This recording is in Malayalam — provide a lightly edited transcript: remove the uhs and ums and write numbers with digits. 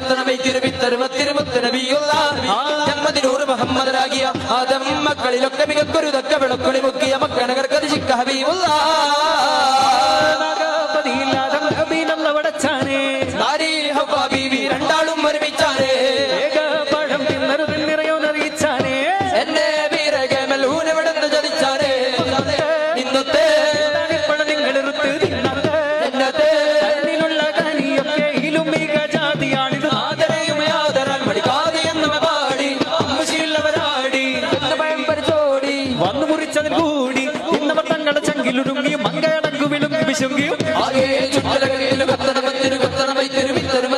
കത്തണമൈ തിരുവിത്തരുമത്തിരുമുത്തനബിയുള്ള ജന്മദിനൂറ് മുഹമ്മദരാകിയ ആദം മക്കളിലൊക്കെ മികക്കൊരു തക്ക വിളക്കൊളി മുക്കിയ മക്കനകർക്കത് ശിക്ക ഹബീബുള്ള രണ്ടാളും ഒരുമിച്ചാനേ പഴം തിന്നരു തിന്നിറയോന്നറിയിച്ചാനേ എന്നെ വീരകേമൽ ഊനെവിടെന്ന് ചതിച്ചാനേ ഇന്നത്തെ പഴം നിങ്ങളെടുത്ത് എന്നത്തെ കണ്ണിലുള്ള കനിയൊക്കെ ഇലും മിക ജാതിയാണിത് ആദരയും ആദരാൻ പഠിക്കാതെ എന്ന് പാടി അമ്മശീലവരാടി എന്ന് ഭയം പരിചോടി വന്നു മുറിച്ചതിൽ കൂടി ഇന്നവർ തങ്ങളുടെ ചങ്കിലുരുങ്ങി മങ്കയടങ്കു വിളുങ്ങി വിശുങ്ങിയും ആകെ ചുറ്റലകളിൽ കത്തണമൈ തിരുവിത്തരുമ